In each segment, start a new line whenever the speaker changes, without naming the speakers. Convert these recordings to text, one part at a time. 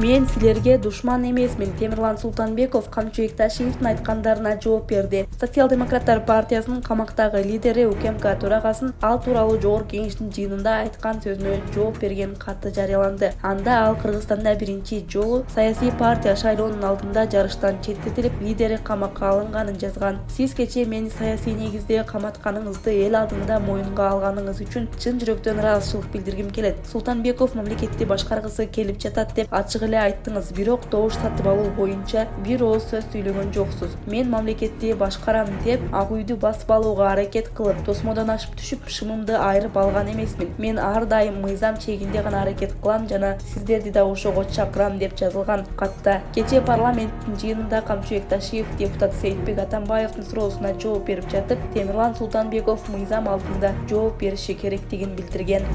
Мен силерге душман эмесмин. Темирлан Султанбеков Камчыбек Ташиевдин айткандарына жооп берди. Социал-демократтар партиясынын камактагы лидери УКМК төрагасын ал тууралуу жогорку кеңештин жыйынында айткан сөзүнө жооп берген каты жарыяланды. Анда ал Кыргызстанда биринчи жолу саясий партия шайлоонун алдында жарыштан четтетилип, лидери камакка алынганын жазган. Сиз кечээ мени саясий негизде каматканыңызды эл алдында моюнга алганыңыз үчүн чын жүрөктөн ыраазычылык билдиргим келет. Султанбеков мамлекетти башкаргысы келип жатат деп ачык эле айттыңыз, бирок добуш сатып алуу боюнча бир ооз сөз сүйлөгөн жоксуз. Мен мамлекетти башкарам деп ак үйдү басып алууга аракет кылып, тосмодон ашып түшүп, шымымды айырып алган эмесмин. Мен ар дайым мыйзам чегинде гана аракет кылам жана сиздерди да ошого чакырам деп жазылган катта. Кечээ парламенттин жыйынында Камчыбек Ташиев депутат Сейитбек Атамбаевдин суроосуна жооп берип жатып, Темирлан Султанбеков мыйзам алдында жооп бериши керектигин билдирген.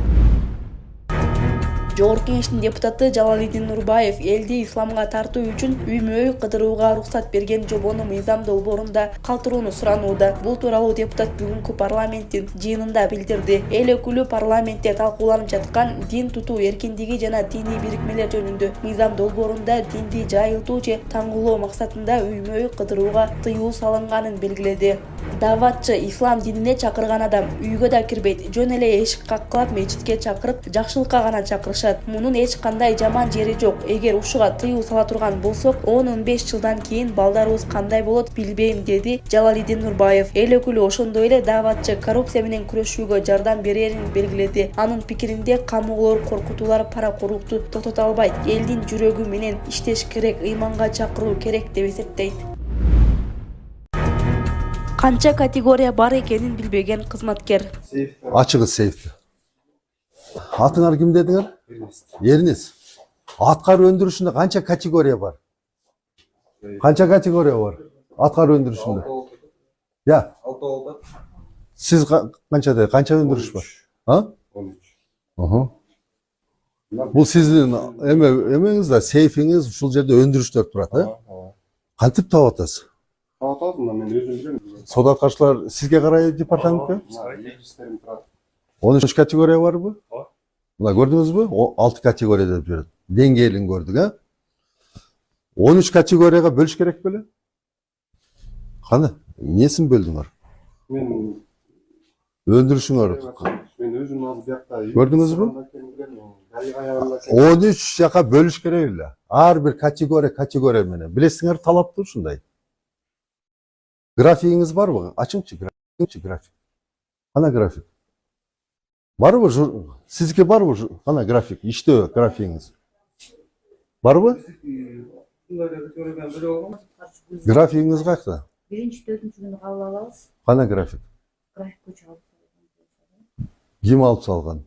Жогорку кеңештин депутаты Жалалидин Нурбаев элди исламга тартуу үчүн үймө-үй кыдырууга уруксат берген жобону мыйзам долбоорунда калтырууну суранууда. Бул тууралуу депутат бүгүнкү парламенттин жыйынында билдирди. Эл өкүлү парламентте талкууланып жаткан дин тутуу эркиндиги жана диний бирикмелер жөнүндө мыйзам долбоорунда динди жайылтуу же таңгылоо максатында үймө-үй кыдырууга тыюу салынганын белгиледи. Даватчы ислам динине чакырган адам үйгө да кирбейт, жөн эле эшик каккылап мечитке чакырып, жакшылыкка гана чакырышат. Мунун эч кандай жаман жери жок. Эгер ушуга тыюу сала турган болсок, 10-15 жылдан кийин балдарыбыз кандай болот билбейм, деди Жалалидин Нурбаев. Эл өкүлү ошондой эле даватчы коррупция менен күрөшүүгө жардам берерин белгиледи. Анын пикиринде камоолор, коркутуулар паракорлукту токтото албайт. Элдин жүрөгү менен иштеш керек, ыйманга чакыруу керек деп эсептейт. Канча категория бар экенин билбеген кызматкер.
Ачыгы сейфти. Атыңар ким дедиңер? Эрнис. Аткар өндүрүшүндө канча категория бар? Канча категория бар? Аткар өндүрүшүндө. Я.
6 болду.
Сиз канчада? Канча өндүрүш бар? А? 13. Бул сиздин эмеңиз да, сейфиңиз ушул жерде өндүрүштөр турат, э? Кантип таап атасыз?
Таап атасың, мен өзүм билем.
Сот аткарчылар сизге карай департаментке? 13 категория барбы? Мына көрдүңүзбү? 6 категория деп жүрөт. Деңгээлин көрдүк, а? 13 категорияга бөлүш керек беле? Каны? Несин бөлдүңөр?
Мен
Өндүрүшүңөр.
мен өзүм азыр биякта.
Көрдүңүзбү? 13 жака бөлүш керек эле. Ар бир категория менен. Билесиңер, талаптуу ушундай. Графигиңиз барбы? Ачыңчы график. Кана график? Барбы? Сизге барбы? Кана график, иштөө графигиңиз. Барбы? Графигиңиз кайда?
Биринчи, 4-чү күнү кабыл алабыз.
Кана график?
Графикке чыгып.
Ким алып салган?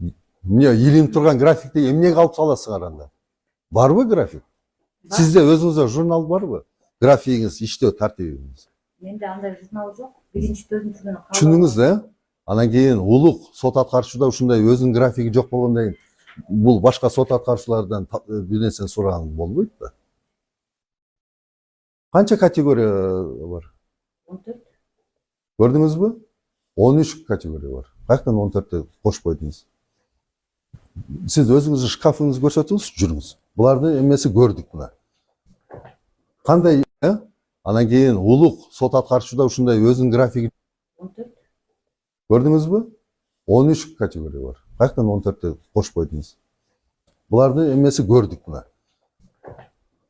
Эмне илинип турган графикти эмнеге алып саласыңар анда? Барбы график? Сизде өзүңүздөр журнал барбы? Графигиңиз, иштөө тартибиңиз.
Менде андай журнал жок. Биринчи, 4-чү күнү кабыл.
Түшүндүңүз да? Анан кийин улук сот аткарчууда ушундай өзүнүн графиги жок болгондон кийин бул башка сот аткарчылардан бир нерсени сураган болбойт да. Канча категория бар?
14.
Көрдүңүзбү? 13 категория бар. Каяктан 14-тө кошпойдуңуз? Сиз өзүңүздүн шкафыңызды көрсөтүңүз, жүрүңүз. Буларды эмеси көрдүк мына. Кандай, анан кийин улук сот аткарчууда ушундай өзүнүн графиги
14.
Көрдүңүзбү? 13 категория бар. Каяктан 14-тө кошпойдуңуз? Буларды эмеси көрдүк мына.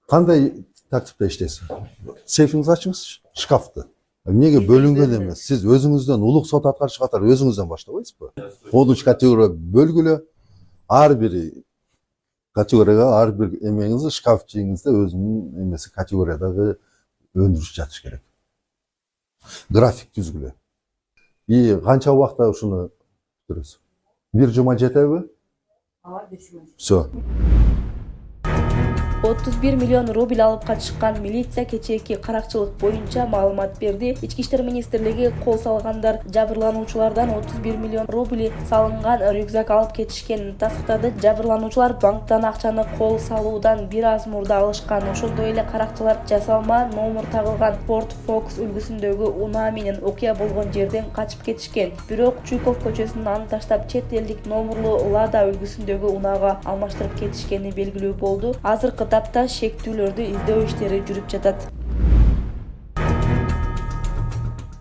Кандай тартипте иштейсиз? Сейфиңизди ачыңыз, шкафты. Эмнеге бөлүнгөн эмес? Сиз өзүңүздөн улук сот аткарчы катары өзүңүздөн баштабайсызбы? 13 категория бөлгүлө, ар бир категорияга ар бир эмеңизди, шкафчигиңизде өзүнүн эмеси категориядагы өндүрүш жатыш керек. График түзгүлө. И канча убакта ушуну бүтүрөсүз? Бир жума жетеби?
Ооба, 1 жума.
Всё.
31 миллион рубль алып качышкан. Милиция кечээки каракчылык боюнча маалымат берди. Ички иштер министрлиги кол салгандар жабырлануучулардан 31 миллион рубль салынган рюкзак алып кетишкенин тастыктады. Жабырлануучулар банктан акчаны кол салуудан бир аз мурда алышкан. Ошондой эле каракчылар жасалма номер тагылган Ford Focus үлгүсүндөгү унаа менен окуя болгон жерден качып кетишкен. Бирок Чуйков көчөсүнөн аны таштап чет элдик номерлуу Лада үлгүсүндөгү унаага алмаштырып кетишкени белгилүү болду. Азыркы тапта шектүүлөрдү издөө иштери жүрүп жатат.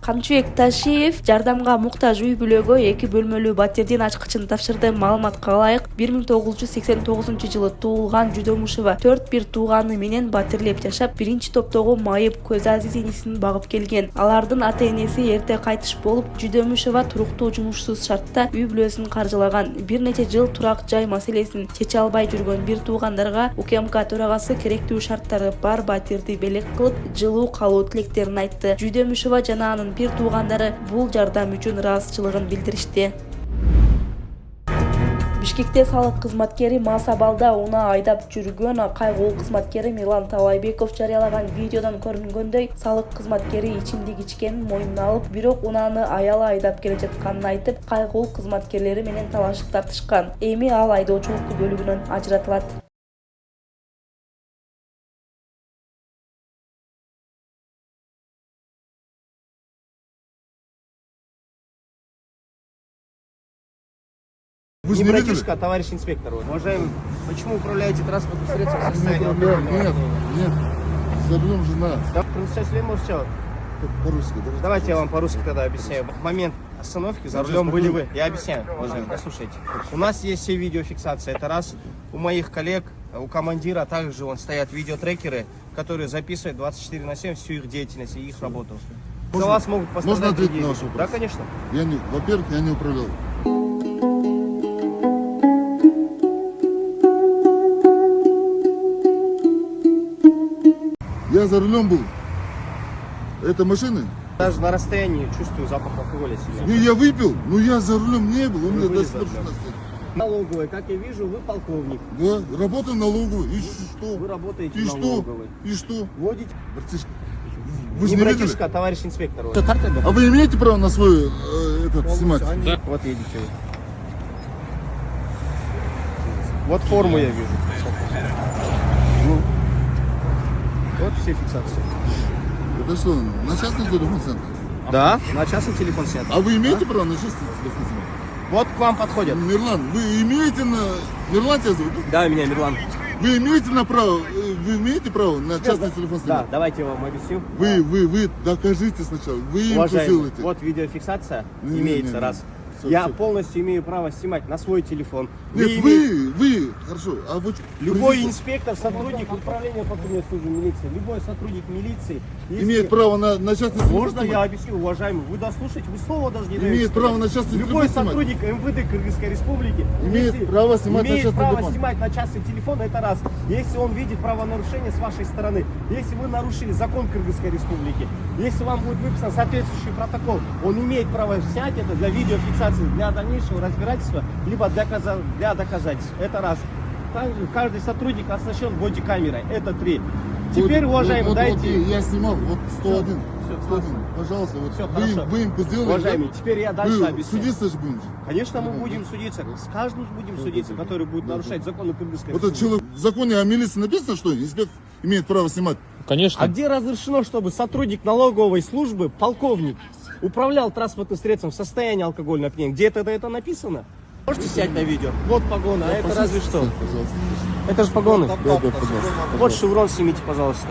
Камчыбек Ташиев жардамга муктаж үй бүлөгө 2 бөлмөлүү батирдин ачкычын тапшырды. Маалыматка ылайык, 1989-жылы туулган Жүдөмүшева 4 тууганы менен батирлеп жашап, биринчи топтогу Майып Көзазиз энесин багып келген. Алардын ата-энеси эрте кайтыш болуп, Жүдөмүшева туруктуу жумушсуз шартта үй бүлөсүн каржылаган. Бир нече жыл турак жай маселесин чече албай жүргөн бир туугандарга УКМК төрагасы керектүү шарттары бар батирди белек кылып, жылуу калуу тилектерин айтты. Жүдөмүшева жана анын бир туугандары бул жардам үчүн ыраазычылыгын билдиришти. Бишкекте салык кызматкери мас абалда унаа айдап жүргөн кайгылуу кызматкери Мирлан Талайбеков жарыялаган видеодон көрүнгөндөй, салык кызматкери ичимдик ичкенин мойнуна алып, бирок унааны аялы айдап келе жатканын айтып, кайгылуу кызматкерлери менен талашып тартышкан. Эми ал айдоочулук бөлүгүнөн ажыратылат.
Вы же не братишка, а товарищ инспектор. Уважаемый, почему управляете транспортным средством в состоянии алкогольного?
Нет, за рулем жена.
Да, сейчас ли может что?
По-русски, да?
Давайте я вам по-русски тогда объясняю. В момент остановки за рулем были вы. Я объясняю, уважаемый, послушайте. У нас есть все видеофиксация. Это раз. У моих коллег, у командира также стоят видеотрекеры, которые записывают 24/7 всю их деятельность и их работу. За вас могут пострадать.
Можно ответить
другие.
на ваш вопрос?
Да, конечно.
Во-первых, я не управлял. Я за рулем был. Это машины?
Даже на расстоянии чувствую запах алкоголя себя.
Не, я выпил, но я за рулем не был. У меня
были
до
за
сих пор
рулем.
16 лет.
Налоговой, как я вижу, вы полковник.
Да, работаю налоговой. И что?
Вы работаете
И
в
что?
налоговой.
И что?
Водите?
Братишка, вы же
Не
не видели?
братишка, а товарищ инспектор.
А вы имеете право на свой этот снимать?
Вот видите вы. Вот форму я вижу. Ну. Вот все фиксации.
Это что, на частный телефон-центр?
Да, на частный телефон снят.
А вы имеете право на частный телефон-центр?
Вот к вам подходят.
Мирлан, вы имеете на... Мирлан тебя зовут?
Да, меня Мирлан.
Вы имеете право на частный телефон
Да,
снимать?
давайте я вам объясню.
Вы докажите сначала. Вы им
Уважаемый,
посылаете.
вот видеофиксация
Не,
имеется,
не, не.
раз.
Всё,
Я
всё.
полностью имею право снимать на свой телефон.
Нет, хорошо. А вы
Любой
президент
инспектор, сотрудник управления патрульной службы милиции, любой сотрудник милиции, если-
имеет право на частный телефон
Можно я
снимать?
объясню, уважаемый? Вы дослушайте, вы слово даже не даете.
Имеет право на частный
Любой
телефон снимать?
сотрудник МВД Кыргызской Республики
Имеет право снимать на
имеет
частный
право
телефон.
снимать на частный телефон, это раз. Если он видит правонарушение с вашей стороны, если вы нарушили закон Кыргызской Республики, если вам будет выписан соответствующий протокол, он имеет право снять это для видеофиксации, для дальнейшего разбирательства, либо для доказательств. Это раз. Также каждый сотрудник оснащен бодикамерой. Это три. Теперь, уважаемый, дайте...
Я снимал, вот 101.
Всё,
101. Пожалуйста, вот
Всё,
вы
хорошо.
им сделали.
Уважаемый,
да?
теперь я дальше
Вы
объясню.
судиться же будем.
Конечно, мы будем судиться. С каждым будем судиться, который будет нарушать законы Кыргызской
Вот этот
Республики.
человек, в законе о милиции написано, что инспектор имеет право снимать.
Конечно.
А где разрешено, чтобы сотрудник налоговой службы, полковник, управлял транспортным средством в состоянии алкогольного опьянения? Где-то это написано? Можете снять на видео? Вот погоны, а это разве что?
Пожалуйста.
Это же погоны.
Да, пожалуйста.
Вот шеврон снимите, пожалуйста.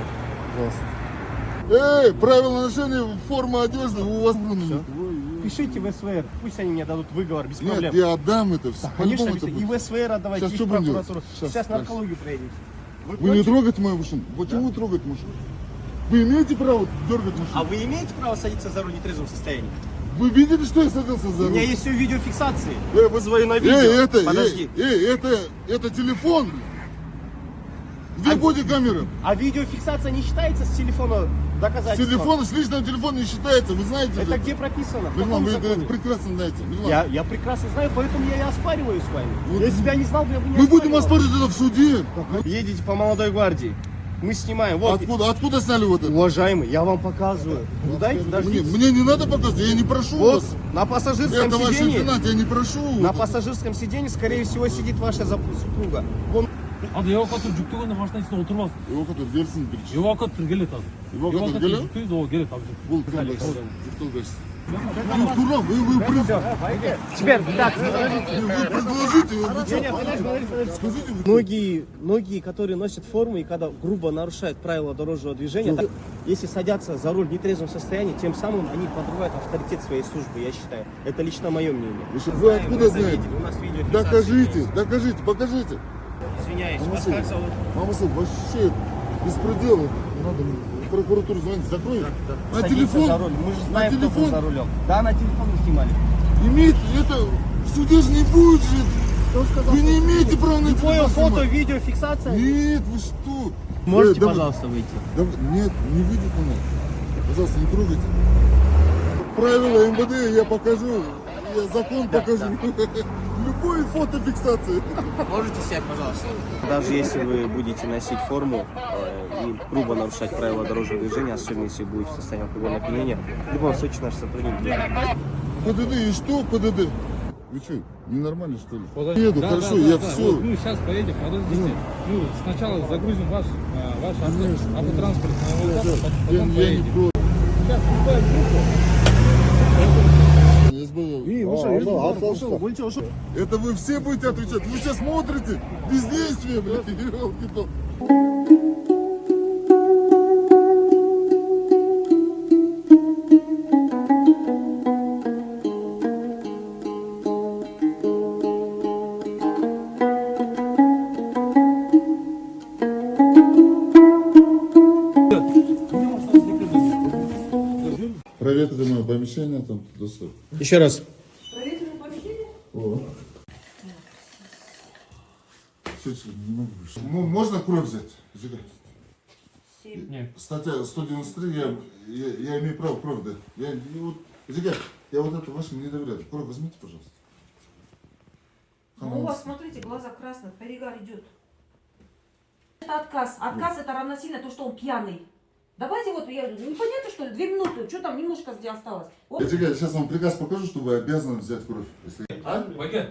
Эй, правила ношения формы одежды у вас
Пишите в СВР, пусть они мне дадут выговор без
Нет,
проблем.
я отдам это все.
Конечно,
По-любому это
и
будет.
в СВР отдавайте,
Сейчас
и
что
в
будем делать?
прокуратуру.
Сейчас,
Сейчас
дальше.
наркологию проедете.
Вы не
против?
трогаете мою машину. Почему вы трогаете машину? Вы имеете право дергать машину?
А вы имеете право садиться за руль в нетрезвом состоянии?
Вы видели, что я садился за
У
руль?
меня есть все видеофиксации. Вызываю на видео.
Эй,
Подожди.
это телефон.
Где бодикамера?
А видеофиксация не считается с телефона доказательством?
С личного телефона не считается, вы знаете
Это
же?
где прописано? В
Мирлан,
каком
вы это
законе?
прекрасно знаете. Мирлан,
Я прекрасно знаю, поэтому я и оспариваю с вами.
Вот.
Если бы я не знал, я бы не
мы будем
оспаривал.
оспаривать это в суде.
Едете по молодой гвардии. Мы снимаем. Вот,
Откуда сняли вот это?
уважаемый, я вам показываю. Ну, дайте, дождитесь.
Мне не надо показывать, я не прошу
Вот
вас.
на пассажирском
Товарищ
сиденье,
лейтенант, я не прошу.
на пассажирском сиденье, скорее всего, сидит ваша супруга. Вон
Анда эвакуатор жүктөгөндө машинасына отуруп алсын.
Эвакуатор берсин бірінші.
Эвакуатор келет азыр.
Эвакуатор келет?
жүктөйбүз, ооба келет азыр.
Бұл Туран, вы
теперь так.
предложите, вы что? Скажите,
Многие, которые носят форму и когда грубо нарушают правила дорожного движения, так, если садятся за руль в нетрезвом состоянии, тем самым они подрывают авторитет своей службы, я считаю. Это лично мое мнение.
вы откуда знаете?
У нас видеофиксация.
Докажите, покажите.
Извиняюсь,
Мама
вас
сын,
как зовут?
Мама сын, вообще беспредел. Надо в прокуратуру звонить, закрой. На
Садиться
телефон,
за руль. Мы же знаем,
на
кто был
телефон.
за рулем. Да, на телефон снимали.
Имеет, это в суде же не будет же. Вы не имеете права на
Твое
телефон
фото,
снимать.
видеофиксация.
Нет, вы что?
Можете,
Давай.
пожалуйста, выйти?
Нет, не видит она. Пожалуйста, не трогайте. Правила МВД я покажу. Я закон покажу. Любой фотофиксации.
Можете сядь, пожалуйста. Даже если вы будете носить форму и грубо нарушать правила дорожного движения, особенно если будете в состоянии алкогольного опьянения, в любом случае наш сотрудник
ПДД и что ПДД? Вы что, ненормально что ли? Еду, хорошо, я все.
Вот, сейчас поедем, подождите. Сначала загрузим ваш автотранспортный вокзал,
Я
потом
не
поедем.
против.
Сейчас прибавим группу.
Это вы все будете отвечать. Вы сейчас смотрите бездействие, блядь, елки-палки. Проветриваемое помещение там доступ.
Еще раз.
О. Чуть-чуть, не могу больше. Ну, можно кровь взять? Жига.
Нет.
Статья 193, я имею право кровь дать. Жига, я вот это вашим не доверяю. Кровь возьмите, пожалуйста.
Ну, у вас, смотрите, глаза красные, перегар идет. Это отказ. Отказ это равносильно то, что он пьяный. Давайте вот, непонятно, что ли, 2 минуты, что там немножко где осталось. Вот.
Жига, сейчас вам приказ покажу, что вы обязаны взять кровь. Если...
Ваген,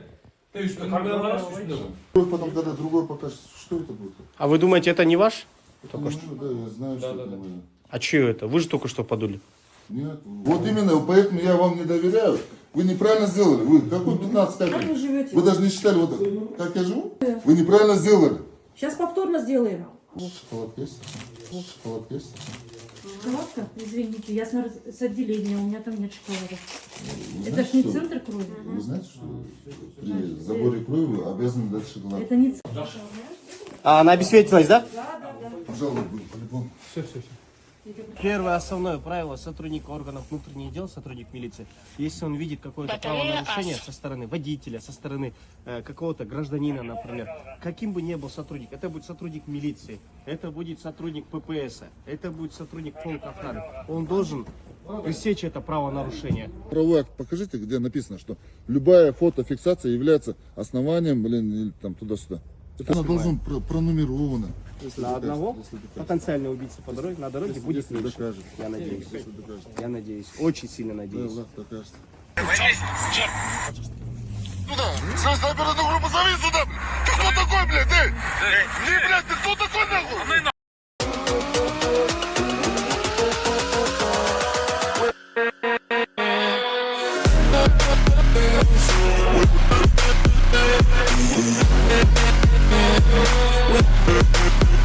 ты что, камера хорошая?
Кровь потом, когда другой покажет, что это будет?
А вы думаете, это не ваш?
Только что. Да, я знаю, что это мое.
А чье это? Вы же только что подули.
Нет. Вот именно, поэтому я вам не доверяю. Вы неправильно сделали. Вы какой 15
Как вы
капель?
живете?
Вы даже не считали вот так. Как я живу? Вы неправильно сделали.
Сейчас повторно сделаем.
Шоколадка есть? Шоколадка есть?
Шоколадка? Извините, я с отделения, у меня там нет шоколада. Это ж не центр крови.
Вы знаете, что при заборе крови вы обязаны дать шоколад?
Это не центр.
А она обесцветилась, да?
Пожалуй, по-любому.
Первое основное правило сотрудника органов внутренних дел, сотрудник милиции, если он видит какое-то правонарушение со стороны водителя, со стороны какого-то гражданина, например, каким бы ни был сотрудник, это будет сотрудник милиции, это будет сотрудник ППС, это будет сотрудник полка охраны, он должен пресечь это правонарушение.
Правовой акт покажите, где написано, что любая фотофиксация является основанием, или там туда-сюда. Это она должна пронумерована.
На одного потенциального убийцы на дороге будет меньше.
Докажет.
Я надеюсь.
Если докажет.
Я надеюсь. Очень сильно надеюсь.
Да, докажет. Сюда! Сразу оперативную группу зови сюда! Ты кто такой, блядь? Ты, блядь, ты кто такой, нахуй?
We'll be right back.